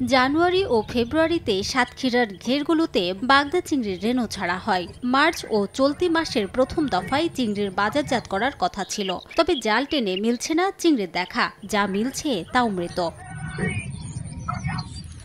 জানুয়ারি ও ফেব্রুয়ারিতে সাতক্ষীরার ঘেরগুলোতে বাগদা চিংড়ির রেণু ছাড়া হয়। মার্চ ও চলতি মাসের প্রথম দফায় চিংড়ির বাজারজাত করার কথা ছিল, তবে জাল টেনে মিলছে না চিংড়ির দেখা, যা মিলছে তাও মৃত।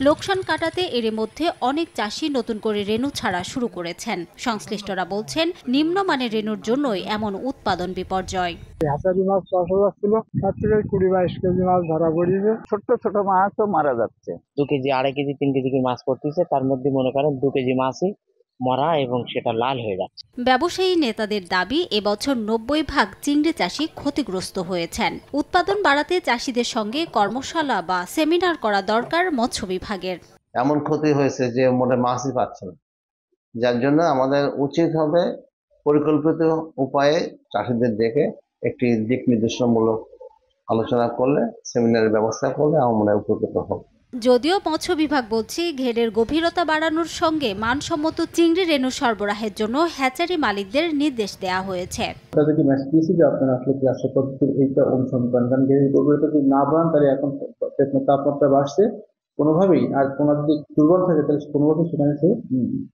লোকসান কাটাতে এর মধ্যে অনেক চাষি নতুন করে রেণু ছাড়া শুরু করেছেন। সংশ্লিষ্টরা বলছেন, নিম্নমানের রেণুর জন্যই এমন উৎপাদন বিপর্যয়। হাজারি মাছ চাষ হচ্ছিল, তার থেকে 20-22 কেজি মাছ ধরা পড়িয়েছে। ছোট ছোট মাছও মারা যাচ্ছে। 2 কেজি, 2.5 কেজি, 3 কেজি মাছ পড়তেছে, তার মধ্যে মনে করেন 2 কেজি মাছই মরা এবং সেটা লাল হয়ে যাচ্ছে। ব্যবসায়ী নেতাদের দাবি, এবছর 90% চিংড়ি চাষি ক্ষতিগ্রস্ত হয়েছেন। উৎপাদন বাড়াতে চাষিদের সঙ্গে কর্মশালা বা সেমিনার করা দরকার মৎস্য বিভাগের। এমন ক্ষতি হয়েছে যে মোটে মাছই পাচ্ছে না, যার জন্য আমাদের উচিত হবে পরিকল্পিত উপায়ে চাষিদের ডেকে একটি দিক নির্দেশনামূলক আলোচনা করলে, সেমিনারের ব্যবস্থা করলে আমরা উপকৃত হব। যদিও মৎস্য বিভাগ বলছে, ঘেরের গভীরতা বাড়ানোর সঙ্গে মানসম্মত চিংড়ি রেণু সরবরাহের জন্য হ্যাচারি মালিকদের নির্দেশ দেওয়া হয়েছে। তাদেরকে মেসেজ দিয়েছি যে আপনারা আসলে কি আসলে পদ্ধতির এইটা অনুসরণ করেন, কারণ ঘেরের গভীরতা যদি না বাড়ান তাহলে এখন তাপমাত্রা বাড়ছে, কোনোভাবেই আর কোনো যদি দুর্বল থাকে তাহলে কোনোভাবেই সেখানে সে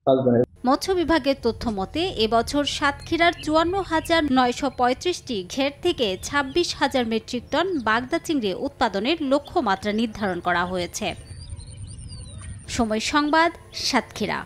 বাঁচবে না। মৎস্য বিভাগের তথ্য মতে এবছর সাতক্ষীরার 54,935টি ঘের থেকে 26,000 মেট্রিক টন বাগদা চিংড়ি উৎপাদনের লক্ষ্যমাত্রা নির্ধারণ করা হয়েছে। সময় সংবাদ, সাতক্ষীরা।